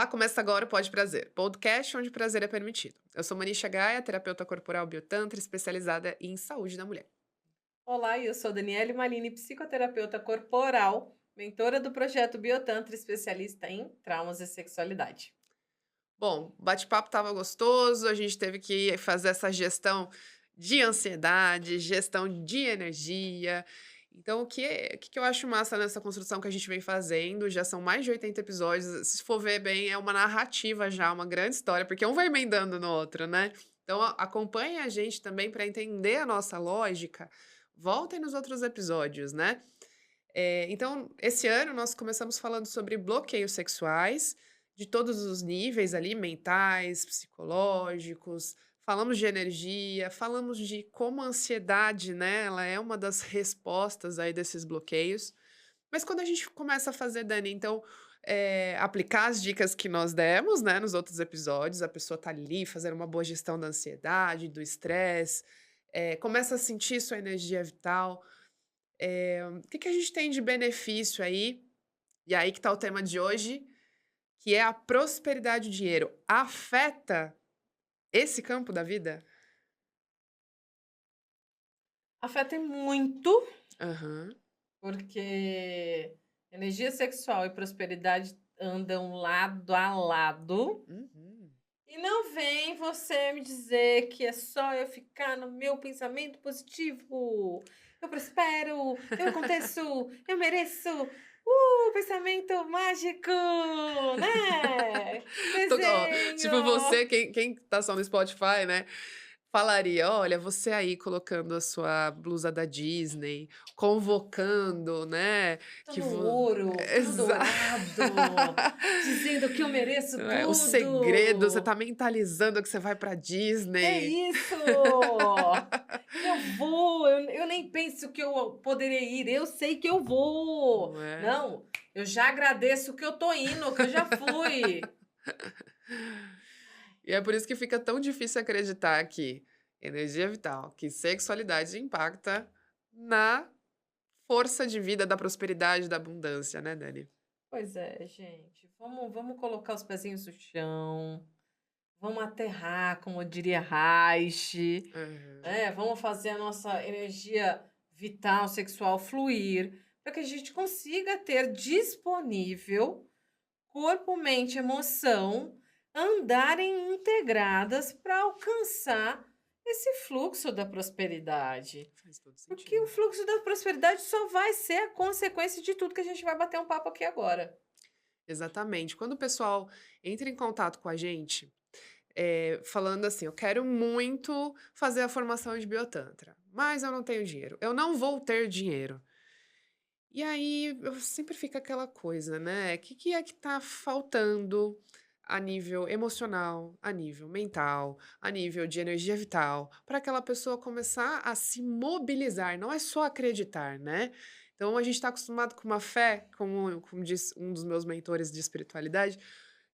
Olá, começa agora o Pode Prazer, podcast onde o prazer é permitido. Eu sou Manisha Gaia, terapeuta corporal biotantra especializada em saúde da mulher. Olá, eu sou Daniele Malini, psicoterapeuta corporal, mentora do projeto Biotantra, especialista em traumas e sexualidade. Bom, o bate-papo estava gostoso, a gente teve que fazer essa gestão de ansiedade, gestão de energia. Então, o que eu acho massa nessa construção que a gente vem fazendo? Já são mais de 80 episódios. Se for ver bem, é uma narrativa já, uma grande história, porque um vai emendando no outro, né? Então, acompanhe a gente também para entender a nossa lógica. Voltem nos outros episódios, né? Então, esse ano nós começamos falando sobre bloqueios sexuais, de todos os níveis ali, mentais, psicológicos, falamos de energia, falamos de como a ansiedade, né, ela é uma das respostas aí desses bloqueios. Mas quando a gente começa a fazer, Dani, então, aplicar as dicas que nós demos, né, nos outros episódios, a pessoa tá ali fazendo uma boa gestão da ansiedade, do estresse, começa a sentir sua energia vital. O que que a gente tem de benefício aí, e aí que tá o tema de hoje, que é a prosperidade e o dinheiro. Afeta esse campo da vida? Afeta muito, Aham. porque energia sexual e prosperidade andam lado a lado. Uhum. E não vem você me dizer que é só eu ficar no meu pensamento positivo. Eu prospero, eu aconteço, eu mereço. Pensamento mágico, né? Ó, Desenho. tipo você, quem tá só no Spotify, né, falaria: "Olha, você aí colocando a sua blusa da Disney, convocando, né, Tô que no vo" ouro, tudo exa dourado, dizendo que eu mereço Não é, o segredo, você tudo. tá mentalizando que você vai pra É Disney. isso! Eu vou, eu nem penso que eu poderia ir, eu sei que eu vou. Não é? Não, eu já agradeço que eu tô indo, que eu já fui. E é por isso que fica tão difícil acreditar que energia vital, que sexualidade impacta na força de vida, da prosperidade, da abundância, né, Dani? Pois é, gente, vamos colocar os pezinhos no chão, vamos aterrar, como diria Reich, Aham. vamos fazer a nossa energia vital, sexual fluir, para que a gente consiga ter disponível corpo, mente, emoção andarem integradas para alcançar esse fluxo da prosperidade. Faz todo Porque o sentido. fluxo da prosperidade só vai ser a consequência de tudo que a gente vai bater um papo aqui agora. Exatamente. Quando o pessoal entra em contato com a gente, falando assim: "Eu quero muito fazer a formação de biotantra, mas eu não tenho dinheiro. Eu não vou ter dinheiro". E aí, eu sempre fica aquela coisa, né, que é que tá faltando a nível emocional, a nível mental, a nível de energia vital, para aquela pessoa começar a se mobilizar, não é só acreditar, né. Então a gente está acostumado com uma fé, como diz um dos meus mentores de espiritualidade,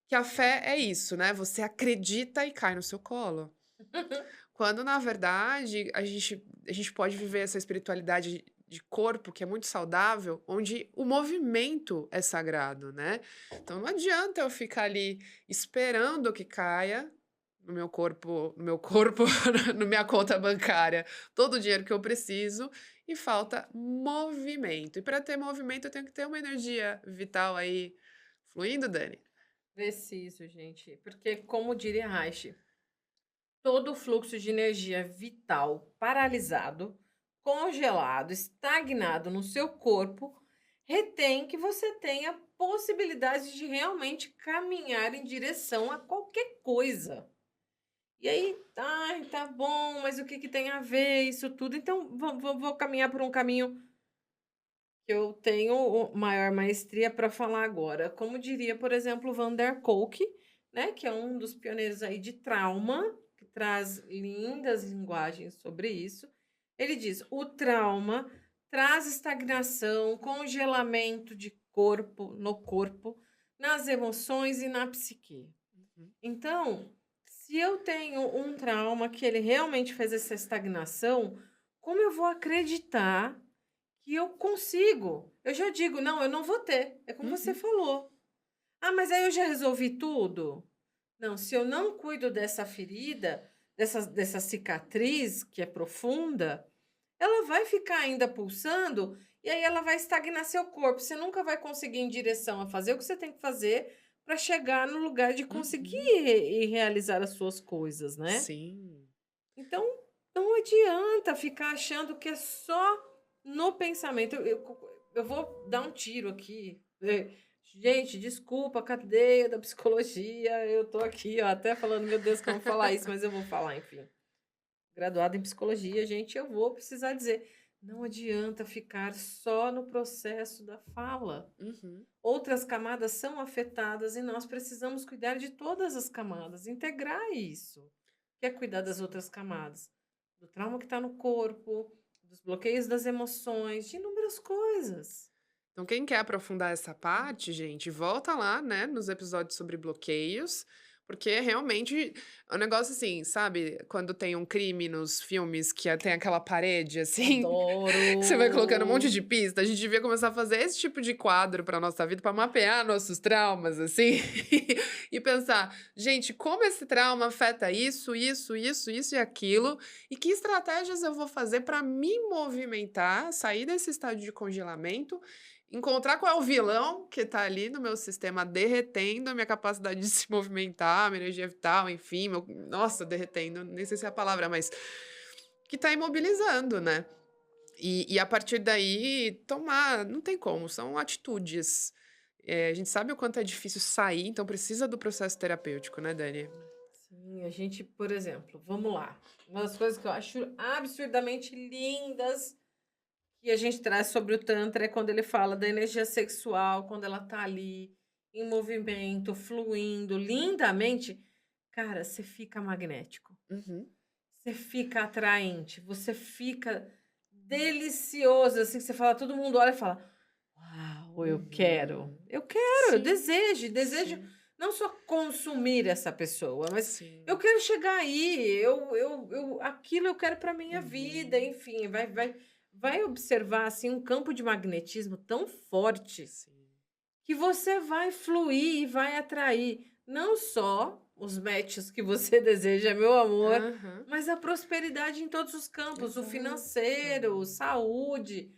que a fé é isso, né, você acredita e cai no seu colo. Quando na verdade a gente pode viver essa espiritualidade de corpo que é muito saudável, onde o movimento é sagrado, né. Então não adianta eu ficar ali esperando que caia no meu corpo, na minha conta bancária, todo o dinheiro que eu preciso e falta movimento. E para ter movimento eu tenho que ter uma energia vital aí fluindo, Dani? Preciso, gente, porque como diria Reich, todo o fluxo de energia vital paralisado, congelado, estagnado no seu corpo, retém que você tenha possibilidade de realmente caminhar em direção a qualquer coisa. E aí, ai, tá bom, mas o que que tem a ver isso tudo? Então, vou caminhar por um caminho que eu tenho maior maestria para falar agora. Como diria, por exemplo, Van der Kolk, né, que é um dos pioneiros aí de trauma, que traz lindas linguagens sobre isso. Ele diz: o trauma traz estagnação, congelamento de corpo, no corpo, nas emoções e na psique. Uhum. Então, se eu tenho um trauma que ele realmente fez essa estagnação, como eu vou acreditar que eu consigo? Eu já digo: "Não, eu não vou ter", é como você Uhum. falou. Ah, mas aí eu já resolvi tudo? Não, se eu não cuido dessa ferida, dessa cicatriz que é profunda, ela vai ficar ainda pulsando e aí ela vai estagnar seu corpo. Você nunca vai conseguir ir em direção a fazer o que você tem que fazer para chegar no lugar de conseguir Uhum. e realizar as suas coisas, né? Sim. Então, não adianta ficar achando que é só no pensamento. Eu vou dar um tiro aqui. Gente, desculpa, cadeia da psicologia. Eu tô aqui, ó, até falando, meu Deus, que eu vou falar isso, mas eu vou falar, enfim. Graduada em psicologia, gente, eu vou precisar dizer. Não adianta ficar só no processo da fala. Uhum. Outras camadas são afetadas e nós precisamos cuidar de todas as camadas, integrar isso. Quer cuidar das outras camadas? Do trauma que está no corpo, dos bloqueios das emoções, de inúmeras coisas. Então, quem quer aprofundar essa parte, gente, volta lá, né, nos episódios sobre bloqueios, porque realmente é um negócio assim, sabe? Quando tem um crime nos filmes que tem aquela parede assim, que você vai colocando um monte Adoro! de pista, a gente devia começar a fazer esse tipo de quadro para nossa vida, para mapear nossos traumas, assim, e pensar, gente, como esse trauma afeta isso, isso, isso, isso e aquilo, e que estratégias eu vou fazer para me movimentar, sair desse estado de congelamento. Encontrar qual é o vilão que tá ali no meu sistema derretendo a minha capacidade de se movimentar, minha energia vital, enfim, nossa, derretendo, nem sei se é a palavra, mas que tá imobilizando, né. E a partir daí tomar não tem como, são atitudes. A gente sabe o quanto é difícil sair, então precisa do processo terapêutico, né, Dani? Sim, a gente, por exemplo, vamos lá. Uma das coisas que eu acho absurdamente lindas que a gente traz sobre o Tantra é quando ele fala da energia sexual, quando ela tá ali em movimento, fluindo lindamente. Cara, você fica magnético, Uhum. você fica atraente, você fica delicioso, assim, que você fala, todo mundo olha e fala: "Uau, eu quero, Uhum. eu quero, eu Sim, desejo sim, não só consumir essa pessoa, mas eu sim. quero chegar aí, eu aquilo eu quero para minha vida", Uhum. enfim, vai observar, assim, um campo de magnetismo tão forte Sim. que você vai fluir e vai atrair não só os matches que você deseja, meu amor, Aham. mas a prosperidade em todos os campos, o Exato. financeiro, saúde,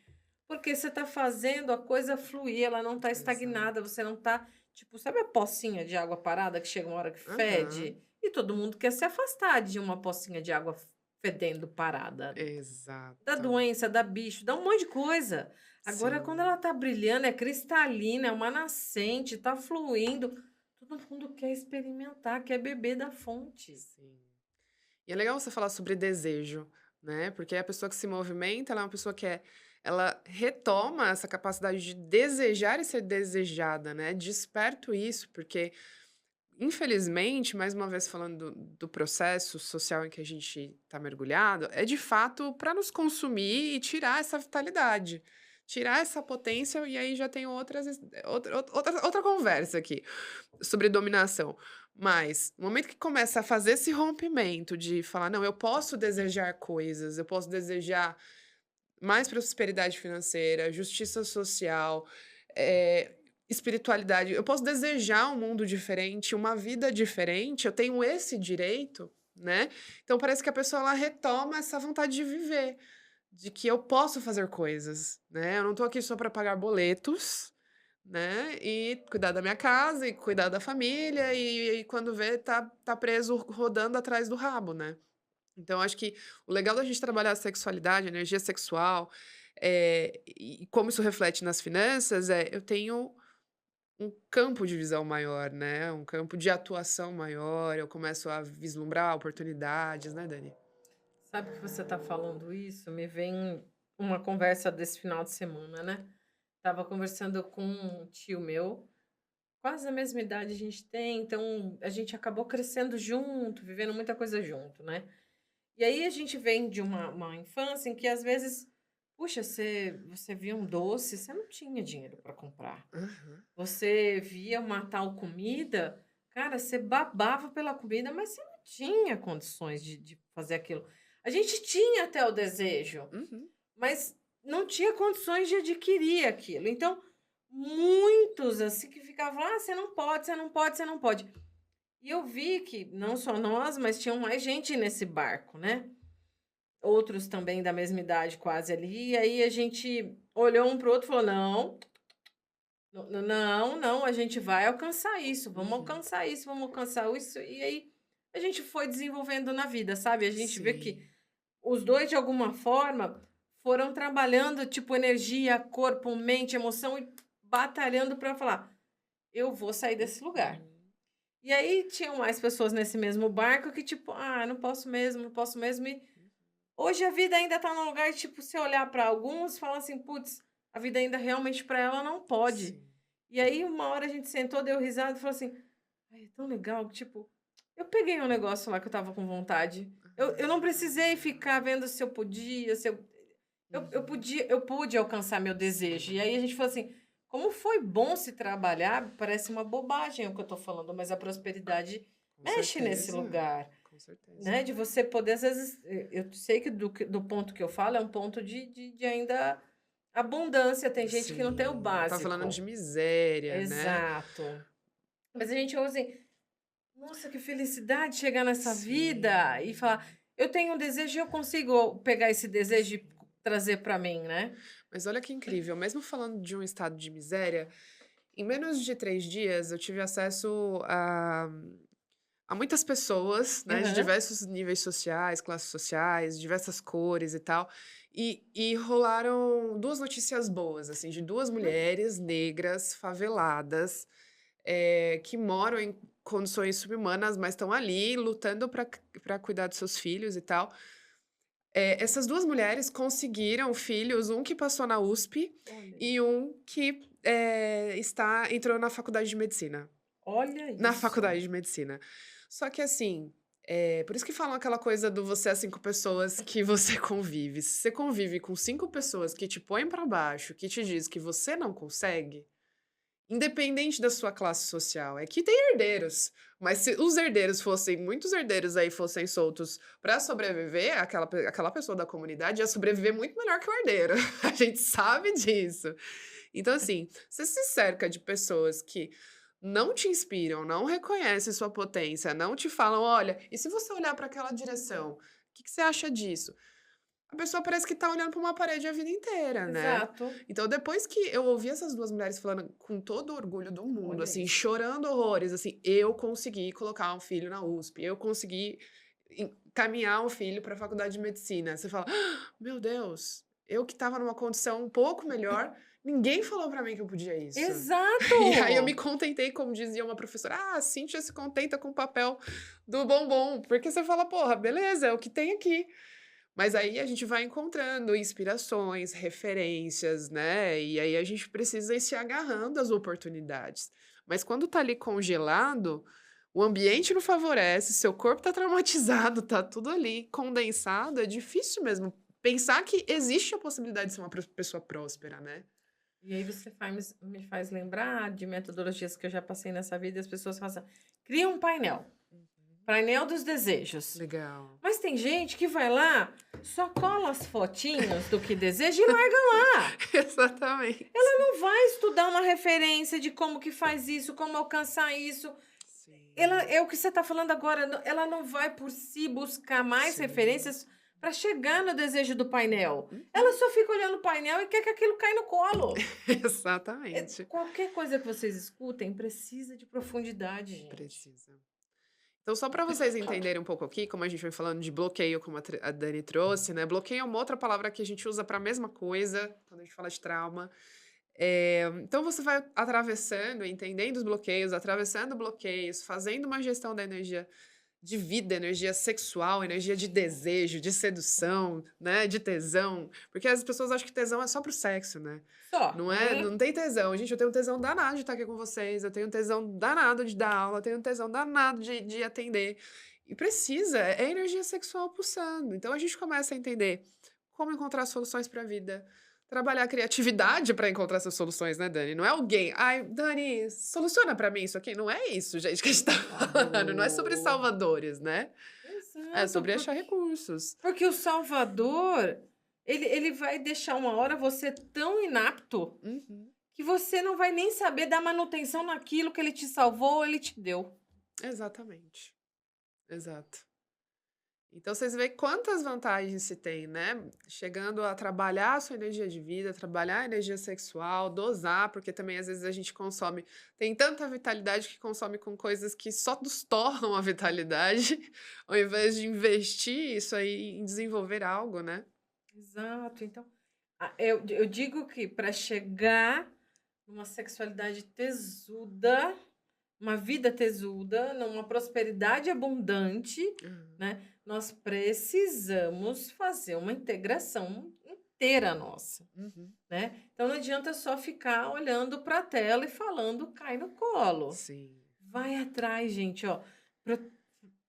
porque você está fazendo a coisa fluir, ela não está estagnada, Exato. você não está, tipo, sabe a pocinha de água parada que chega uma hora que Aham. fede? E todo mundo quer se afastar de uma pocinha de água fedendo parada. Dá Exato. doença, dá bicho, dá um monte de coisa. Agora, quando Sim, ela tá brilhando, é cristalina, é uma nascente, tá fluindo, todo mundo quer experimentar, quer beber da fonte. sim. E é legal você falar sobre desejo, né, porque a pessoa que se movimenta, ela é uma pessoa que ela retoma essa capacidade de desejar e ser desejada, né, desperto isso, porque infelizmente, mais uma vez falando do processo social em que a gente está mergulhado, é de fato para nos consumir e tirar essa vitalidade, tirar essa potência, e aí já tem outra conversa aqui sobre dominação. Mas no momento que começa a fazer esse rompimento de falar: "Não, eu posso desejar coisas, eu posso desejar mais prosperidade financeira, justiça social, espiritualidade. Eu posso desejar um mundo diferente, uma vida diferente, eu tenho esse direito", né. Então parece que a pessoa ela retoma essa vontade de viver, de que eu posso fazer coisas, né. Eu não tô aqui só para pagar boletos, né, e cuidar da minha casa e cuidar da família e quando vê tá preso rodando atrás do rabo, né. Então, acho que o legal da gente trabalhar a sexualidade, a energia sexual, e como isso reflete nas finanças, eu tenho um campo de visão maior, né, um campo de atuação maior, eu começo a vislumbrar oportunidades, né, Dani? Sabe que você tá falando isso? Me vem uma conversa desse final de semana, né? Tava conversando com um tio meu, quase a mesma idade a gente tem, então a gente acabou crescendo junto, vivendo muita coisa junto, né? E aí a gente vem de uma infância em que às vezes, puxa, você via um doce, você não tinha dinheiro para comprar. Aham. Você via uma tal comida, cara, você babava pela comida, mas você não tinha condições de fazer aquilo. A gente tinha até o desejo, Uhum. mas não tinha condições de adquirir aquilo. Então, muitos, assim, que ficavam: "Ah, você não pode, você não pode, você não pode". E eu vi que não só nós, mas tinham mais gente nesse barco, né. Outros também da mesma idade quase ali, e aí a gente olhou um para o outro e falou: "Não, não, não, a gente vai alcançar isso, vamos Uhum. alcançar isso, vamos alcançar isso", e aí a gente foi desenvolvendo na vida, sabe. A gente vê que Sim, os 2 de alguma forma foram trabalhando, tipo, energia, corpo, mente, emoção e batalhando para falar: "Eu vou sair desse lugar". uhum. E aí tinham mais pessoas nesse mesmo barco que tipo: "Ah, não posso mesmo, não posso mesmo", e hoje a vida ainda tá num lugar, tipo, se olhar para alguns, fala assim: "Putz, a vida ainda realmente para ela não pode". Sim. E aí uma hora a gente sentou, deu risada e falou assim: "Ai, é tão legal que, tipo, eu peguei um negócio lá que eu estava com vontade. Eu não precisei ficar vendo se eu podia, se eu Uhum. podia eu pude alcançar meu desejo". E Sim, aí a gente falou assim: "Como foi bom se trabalhar", parece uma bobagem o que eu tô falando, mas a prosperidade com mexe nesse certeza, lugar. com certeza. Né, de você poder às vezes, eu sei que do ponto que eu falo é um ponto de ainda abundância, tem gente que não tem o Sim, não tá falando de básico. miséria, né. Exato. Mas a gente ouve assim: "Nossa, que felicidade chegar nessa vida", e falar: Sim, "Eu tenho um desejo e eu consigo pegar esse desejo e sim. trazer para mim", né. Mas olha que incrível, mesmo falando de um estado de miséria, em menos de 3 dias eu tive acesso a muitas pessoas, né, de Aham. diversos níveis sociais, classes sociais, diversas cores e tal, e rolaram 2 notícias boas, assim, de 2 Uhum. mulheres negras faveladas, que moram em condições subhumanas, mas estão ali lutando para cuidar dos seus filhos e tal. Essas 2 mulheres conseguiram filhos, um que passou na USP Olha e isso. um que, entrou na faculdade de medicina. Olha Na isso. faculdade de medicina. Só que assim, por isso que falam aquela coisa do você é 5 pessoas que você convive. Se você convive com 5 pessoas que te põem pra baixo, que te diz que você não consegue, independente da sua classe social, é que tem herdeiros, mas se os herdeiros fossem muitos herdeiros aí fossem soltos pra sobreviver, aquela pessoa da comunidade ia sobreviver muito melhor que o herdeiro. A gente sabe disso. Então, assim, você se cerca de pessoas que não te inspiram, não reconhecem sua potência, não te falam: "Olha, e se você olhar para aquela direção, o que que você acha disso?". A pessoa parece que tá olhando para uma parede a vida inteira, né. Exato. Então, depois que eu ouvi essas 2 mulheres falando com todo o orgulho do mundo, Olha assim, isso. chorando horrores, assim: "Eu consegui colocar um filho na USP, eu consegui encaminhar um filho para a faculdade de medicina". Você fala: "Ah, Meu Deus, eu que estava numa condição um pouco melhor, ninguém falou para mim que eu podia isso". E aí eu me Exato. contentei, como dizia uma professora: "Ah, a Cíntia se contenta com o papel do bombom", porque você fala: "Porra, beleza, é o que tem aqui". Mas aí a gente vai encontrando inspirações, referências, né, e aí a gente precisa ir se agarrando às oportunidades. Mas quando tá ali congelado, o ambiente não favorece, seu corpo tá traumatizado, tá tudo ali condensado, é difícil mesmo pensar que existe a possibilidade de ser uma pessoa próspera, né. E aí você me faz lembrar de metodologias que eu já passei nessa vida e as pessoas falam assim: "Cria um painel, Uhum. painel dos desejos". Legal. Mas tem gente que vai lá, só cola as fotinhos do que deseja e larga lá. Exatamente. Ela não vai estudar uma referência de como que faz isso, como alcançar isso. Ela Sim, é o que você está falando agora, ela não vai por si buscar mais sim. referências para chegar no desejo do painel. Ela Uhum. só fica olhando o painel e quer que aquilo caia no colo. Exatamente. Qualquer coisa que vocês escutem precisa de profundidade, gente. Precisa. Então, só para vocês entenderem um pouco aqui, como a gente foi falando de bloqueio, como a Dani trouxe, né? Bloqueio é uma outra palavra que a gente usa para a mesma coisa quando a gente fala de trauma. Então, você vai atravessando, entendendo os bloqueios, atravessando bloqueios, fazendo uma gestão da energia de vida, energia sexual, energia de desejo, de sedução, né? De tesão. Porque as pessoas acham que tesão é só pro sexo, né? Só. Não é, Uhum. não tem tesão. Gente, eu tenho um tesão danado de estar aqui com vocês, eu tenho um tesão danado de dar aula, eu tenho um tesão danado de atender. E precisa, é energia sexual pulsando. Então a gente começa a entender como encontrar soluções para a vida, trabalhar a criatividade para encontrar essas soluções, né, Dani? Não é alguém, ai, Dani, soluciona para mim isso aqui. Não é isso, gente, que a gente tá falando. Não é sobre Exato. salvadores, né? É Exato, sobre achar recursos. porque o Salvador, ele vai deixar uma hora você tão inapto Uhum. que você não vai nem saber dar manutenção naquilo que ele te salvou, ele te deu. Exatamente. Exato. Então vocês veem quantas vantagens se tem, né? Chegando a trabalhar a sua energia de vida, trabalhar a energia sexual, dosar, porque também às vezes a gente consome, tem tanta vitalidade que consome com coisas que só nos tornam a vitalidade, ao invés de investir isso aí em desenvolver algo, né? Exato. Então, eu digo que para chegar numa sexualidade tesuda, uma vida tesuda, numa prosperidade abundante, Uhum. né? Nós precisamos fazer uma integração inteira nossa, Uhum. né? Então não adianta só ficar olhando para a tela e falando cai no colo. Sim. Vai atrás, gente, ó. Pra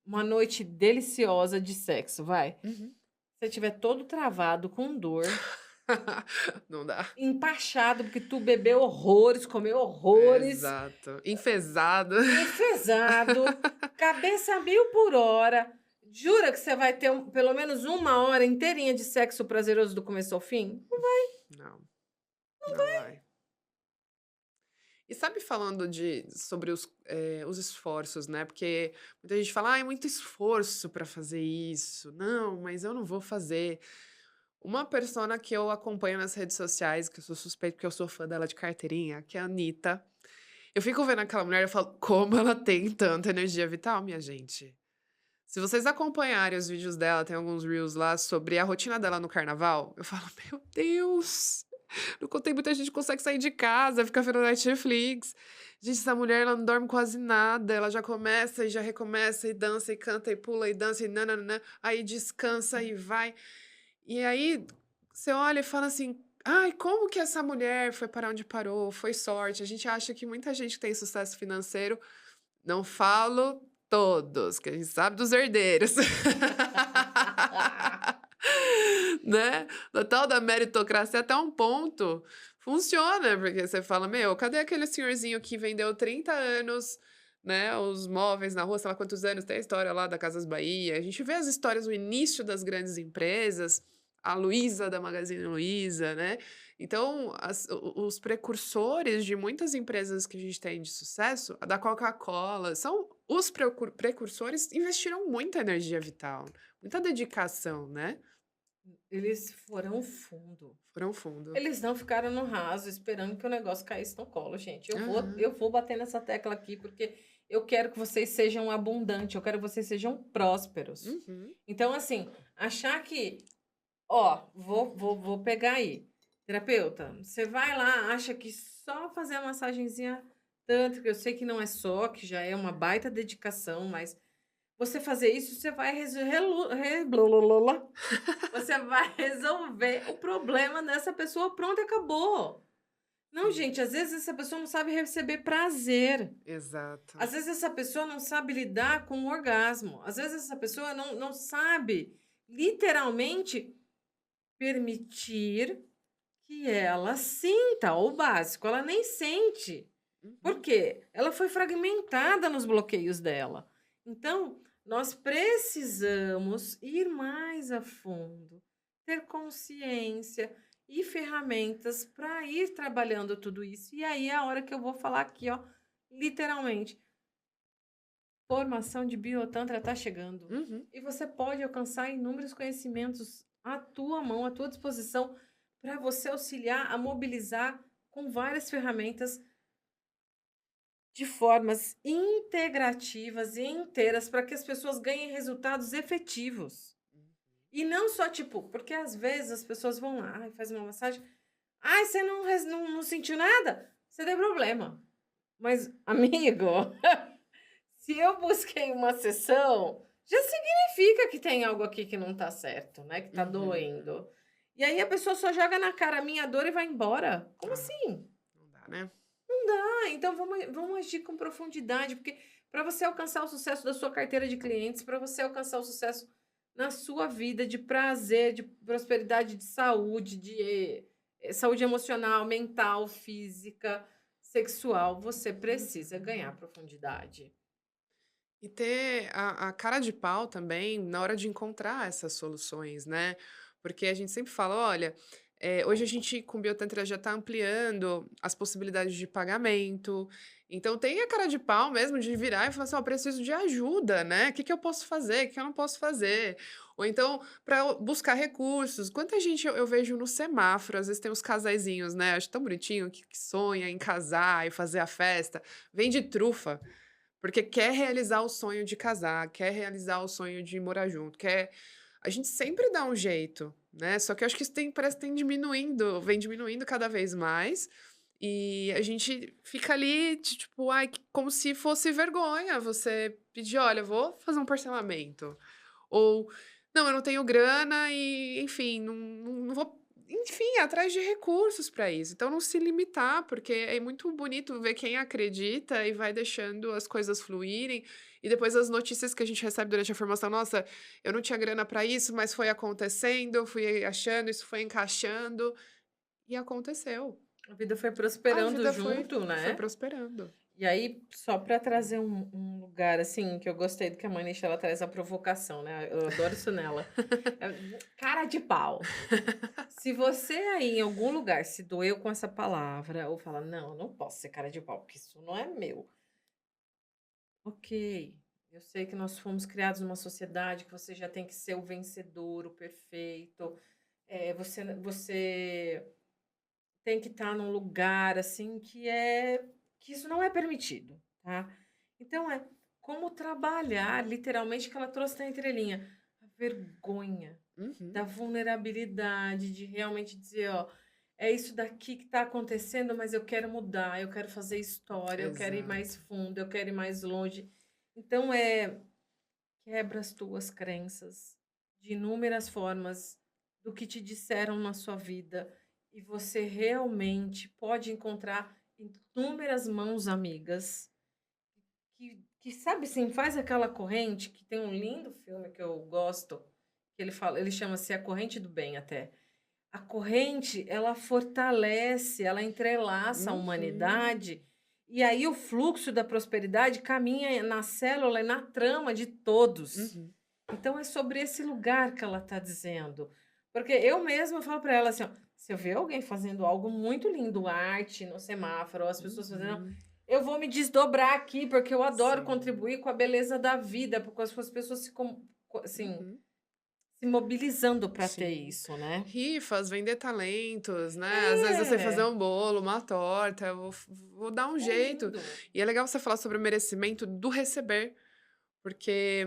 uma noite deliciosa de sexo, vai. Uhum. Se você estiver todo travado, com dor, Não dá. empachado, porque tu bebeu horrores, comeu horrores, Exato. Enfesado. enfesado, cabeça a 1000 por hora. Jura que você vai ter pelo menos 1 hora inteirinha de sexo prazeroso do começo ao fim? Não, não vai. E sabe falando sobre os esforços, né, porque muita gente fala: "Ai, é muito esforço para fazer isso. Não, mas eu não vou fazer". Uma persona que eu acompanho nas redes sociais, que eu sou suspeita, porque eu sou fã dela de carteirinha, que é a Anitta. Eu fico vendo aquela mulher e eu falo: "Como ela tem tanta energia vital, minha gente". Se vocês acompanharem os vídeos dela, tem alguns reels lá sobre a rotina dela no carnaval, eu falo: "Meu Deus, não contei muita gente consegue sair de casa, fica vendo Netflix". Gente, essa mulher ela não dorme quase nada, ela já começa e já recomeça e dança e canta e pula e dança e nã aí descansa e vai. E aí você olha e fala assim: "Ai, como que essa mulher foi parar onde parou? Foi sorte". A gente acha que muita gente que tem sucesso financeiro, não falo todos, que a gente sabe dos herdeiros. Né, da tal da meritocracia até um ponto funciona, porque você fala: "Meu, cadê aquele senhorzinho que vendeu 30 anos, né, os móveis na rua, sei lá quantos anos", tem a história lá da Casas Bahia, a gente vê as histórias no início das grandes empresas, a Luísa da Magazine Luiza, né. Então os precursores de muitas empresas que a gente tem de sucesso, a da Coca-Cola, são os precursores investiram muita energia vital, muita dedicação, né. Eles foram fundo. Foram fundo. Eles não ficaram no raso esperando que o negócio caísse no colo, gente. Eu vou, Aham. eu vou bater nessa tecla aqui porque eu quero que vocês sejam abundantes, eu quero que vocês sejam prósperos. Uhum. Então, assim, achar que, ó, vou pegar aí. Terapeuta, você vai lá, acha que só fazer a massagenzinha tântrica, eu sei que não é só, que já é uma baita dedicação, mas você fazer isso, você vai você vai resolver o problema dessa pessoa, pronto, acabou. Não, Sim, gente, às vezes essa pessoa não sabe receber prazer. exato. Às vezes essa pessoa não sabe lidar com o orgasmo. Às vezes essa pessoa não sabe, literalmente, permitir que ela sinta o básico. Ela nem sente. Por Uhum. quê? Ela foi fragmentada nos bloqueios dela. Então, nós precisamos ir mais a fundo, ter consciência e ferramentas para ir trabalhando tudo isso. E aí é a hora que eu vou falar aqui, ó, literalmente, formação de biotantra está chegando. Uhum. E você pode alcançar inúmeros conhecimentos à tua mão, à tua disposição, para você auxiliar a mobilizar com várias ferramentas de formas integrativas e inteiras para que as pessoas ganhem resultados efetivos. E não só, tipo, porque às vezes as pessoas vão lá, ai, faz uma massagem, ai, você não sentiu nada? Você tem problema. Mas, amigo, se eu busquei uma sessão, já significa que tem algo aqui que não tá certo, né? Que tá Uhum. doendo. E aí a pessoa só joga na cara a minha dor e vai embora. Como Ah, assim? não dá, né? Então vamos agir com profundidade, porque para você alcançar o sucesso da sua carteira de clientes, para você alcançar o sucesso na sua vida de prazer, de prosperidade, de saúde, saúde emocional, mental, física, sexual, você precisa ganhar profundidade. E ter a cara de pau também na hora de encontrar essas soluções, né? Porque a gente sempre fala, olha, Hoje a gente, com Biotantra, já está ampliando as possibilidades de pagamento. Então, tem a cara de pau mesmo de virar e falar assim: ó, preciso de ajuda, né? O que que eu posso fazer? O que eu não posso fazer? Ou então, para buscar recursos. Quanta gente eu vejo no semáforo, às vezes tem uns casaizinhos, né? Acho tão bonitinho que sonha em casar e fazer a festa. Vende trufa. Porque quer realizar o sonho de casar, quer realizar o sonho de morar junto, quer a gente sempre dá um jeito, né, só que eu acho que isso parece que tem diminuindo, vem diminuindo cada vez mais, e a gente fica ali tipo, ai, como se fosse vergonha você pedir: "Olha, eu vou fazer um parcelamento", ou "Não, eu não tenho grana e, enfim, não vou", enfim, atrás de recursos para isso. Então não se limitar, porque é muito bonito ver quem acredita e vai deixando as coisas fluírem, e depois as notícias que a gente recebe durante a formação: "Nossa, eu não tinha grana para isso, mas foi acontecendo, eu fui achando, isso foi encaixando", e aconteceu. A vida foi A prosperando vida foi junto, foi né? prosperando. E aí, só para trazer um lugar, assim, que eu gostei do que a Manicha, ela traz a provocação, né? Eu adoro isso nela. Cara de pau. Se você aí em algum lugar se doeu com essa palavra, ou fala, não, eu não posso ser cara de pau, porque isso não é meu. Ok, eu sei que nós fomos criados numa sociedade que você já tem que ser o vencedor, o perfeito. Você tem que estar num lugar, assim, que isso não é permitido, tá. Então como trabalhar, literalmente, que ela trouxe na entrelinha, a vergonha Uhum, da vulnerabilidade, de realmente dizer: "Ó, é isso daqui que está acontecendo, mas eu quero mudar, eu quero fazer história, eu quero ir mais exato. fundo, eu quero ir mais longe". Então, quebra as tuas crenças de inúmeras formas do que te disseram na sua vida e você realmente pode encontrar inúmeras mãos amigas que sabe assim, faz aquela corrente que tem um lindo filme que eu gosto, que ele chama-se A Corrente do Bem até. A corrente, ela fortalece, ela entrelaça a Uhum, humanidade, e aí o fluxo da prosperidade caminha na célula e na trama de todos. uhum, Então é sobre esse lugar que ela está dizendo. Porque eu mesma falo para ela assim, ó, se eu ver alguém fazendo algo muito lindo, arte no semáforo, as pessoas fazendo, uhum. eu vou me desdobrar aqui, porque eu adoro Sim. contribuir com a beleza da vida, porque as pessoas assim, Uhum. se mobilizando para ter Sim. isso, né? Rifas, vender talentos, né, às vezes eu sei fazer É, um bolo, uma torta, eu vou dar um é jeito. lindo. E é legal você falar sobre o merecimento do receber, porque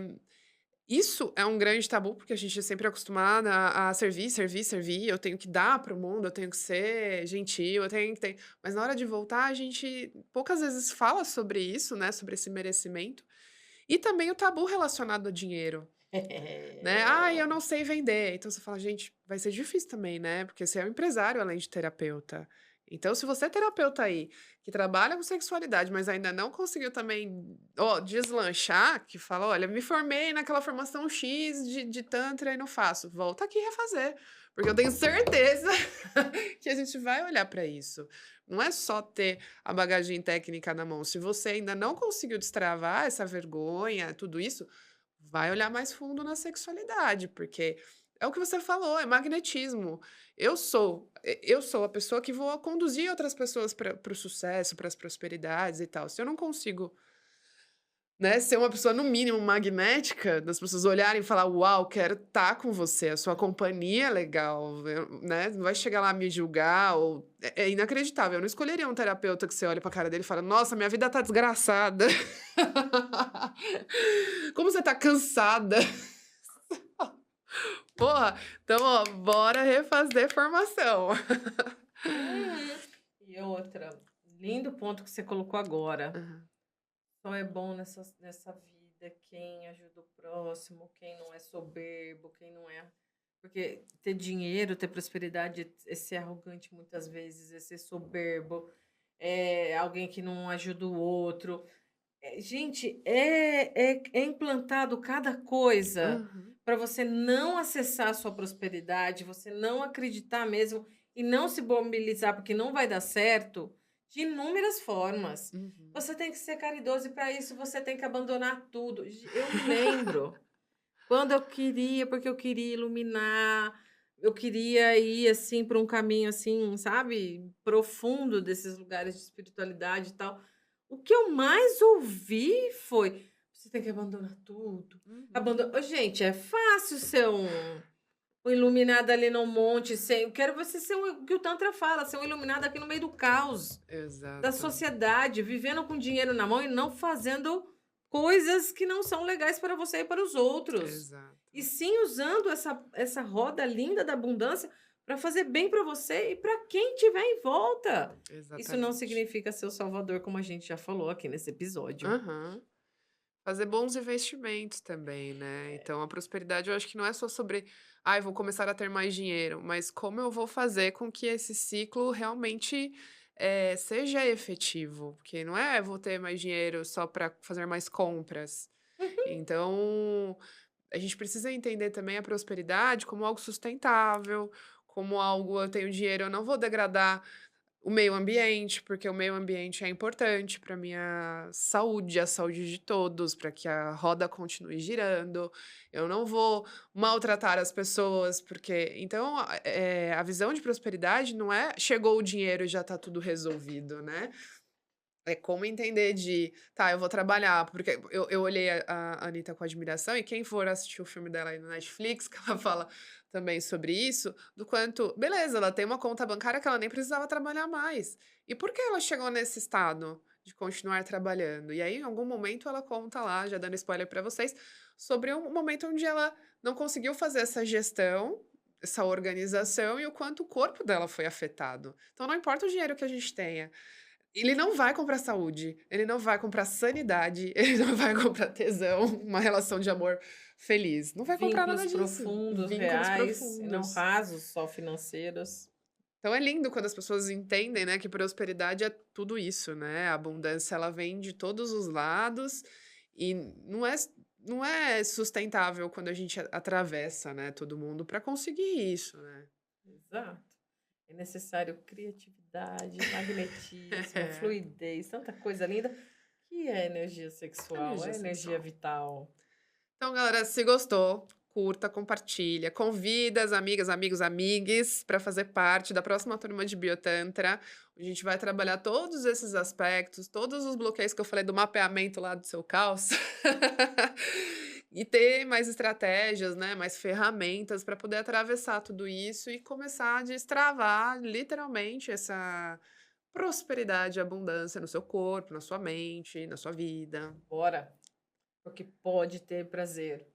isso é um grande tabu, porque a gente é sempre acostumada a servir, servir, servir, eu tenho que dar para o mundo, eu tenho que ser gentil, eu tenho que ter, mas na hora de voltar a gente poucas vezes fala sobre isso, né, sobre esse merecimento, e também o tabu relacionado ao dinheiro. Né, "Ai, eu não sei vender", então você fala: "Gente, vai ser difícil também, né", porque você é um empresário além de terapeuta. Então se você é terapeuta aí, que trabalha com sexualidade, mas ainda não conseguiu também, ó, deslanchar, que fala: "Olha, me formei naquela formação X de tantra e não faço", volta aqui refazer, porque eu tenho certeza que a gente vai olhar para isso. Não é só ter a bagagem técnica na mão, se você ainda não conseguiu destravar essa vergonha, tudo isso, vai olhar mais fundo na sexualidade, porque é o que você falou, é magnetismo. Eu sou a pessoa que vou conduzir outras pessoas para o sucesso, para as prosperidades e tal. Se eu não consigo, né, ser uma pessoa no mínimo magnética, das pessoas olharem e falar: "Uau, quero estar com você, a sua companhia é legal", né, não vai chegar lá me julgar ou é inacreditável, eu não escolheria um terapeuta que você olha pra cara dele e fala: "Nossa, minha vida tá desgraçada. Como você tá cansada". Porra, então, ó, bora refazer formação. Uhum. E outra, lindo ponto que você colocou agora. Aham. Só é bom nessa vida quem ajuda o próximo, quem não é soberbo, quem não é. Porque ter dinheiro, ter prosperidade, é ser arrogante muitas vezes, é ser soberbo, é alguém que não ajuda o outro. Gente, é implantado cada coisa Aham. para você não acessar a sua prosperidade, você não acreditar mesmo e não se mobilizar, porque não vai dar certo, de inúmeras formas. Uhum. Você tem que ser caridoso e para isso você tem que abandonar tudo. Eu me lembro quando eu queria, porque eu queria iluminar, eu queria ir, assim, para um caminho, assim, sabe, profundo desses lugares de espiritualidade e tal. O que eu mais ouvi foi: "Você tem que abandonar tudo, Uhum. abando". Ô, gente, é fácil ser um iluminado ali no monte, sem eu quero você ser um o que o tantra fala, ser um iluminado aqui no meio do caos, da Exato, sociedade, vivendo com dinheiro na mão e não fazendo coisas que não são legais para você e para os outros. E exato, sim usando essa roda linda da abundância para fazer bem para você e para quem tiver em volta. Isso não exatamente. significa ser o salvador, como a gente já falou aqui nesse episódio. Aham. Fazer bons investimentos também, né. Então a prosperidade eu acho que não é só sobre: "Ai, vou começar a ter mais dinheiro", mas como eu vou fazer com que esse ciclo realmente, seja efetivo, porque não é: "Vou ter mais dinheiro só para fazer mais compras". Então, a gente precisa entender também a prosperidade como algo sustentável, como algo: "Eu tenho dinheiro, eu não vou degradar o meio ambiente", porque o meio ambiente é importante para minha saúde, a saúde de todos, para que a roda continue girando. Eu não vou maltratar as pessoas, porque então, a visão de prosperidade não é: chegou o dinheiro e já está tudo resolvido, né. É como entender de: "Tá, eu vou trabalhar", porque eu olhei a Anitta com admiração, e quem for assistir o filme dela aí no Netflix, que ela fala também sobre isso, do quanto beleza, ela tem uma conta bancária que ela nem precisava trabalhar mais. E por que ela chegou nesse estado de continuar trabalhando? E aí, em algum momento, ela conta lá, já dando spoiler pra vocês, sobre um momento onde ela não conseguiu fazer essa gestão, essa organização, e o quanto o corpo dela foi afetado. Então não importa o dinheiro que a gente tenha, ele não vai comprar saúde, ele não vai comprar sanidade, ele não vai comprar tesão, uma relação de amor feliz, não vai comprar nada Vínculos disso. profundos, Vínculos reais, e não profundos. rasos, só financeiros. Então é lindo quando as pessoas entendem, né, que prosperidade é tudo isso, né, a abundância ela vem de todos os lados, e não é sustentável quando a gente atravessa, né, todo mundo para conseguir isso, né. Exato. É necessário criatividade, magnetismo, fluidez, tanta coisa linda, que é energia sexual, Energia é energia sexual. vital. Então, galera, se gostou, curta, compartilha, convida as amigas, amigos, amigues para fazer parte da próxima turma de Biotantra. A gente vai trabalhar todos esses aspectos, todos os bloqueios que eu falei do mapeamento lá do seu caos. E ter mais estratégias, né, mais ferramentas para poder atravessar tudo isso e começar a destravar, literalmente, essa prosperidade e abundância no seu corpo, na sua mente, na sua vida. Bora, porque pode ter prazer.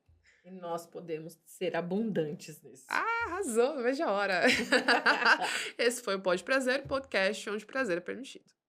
E nós podemos ser abundantes nisso. Ah, arrasou, não vejo a hora. Esse foi o Pode Prazer, podcast onde prazer é permitido.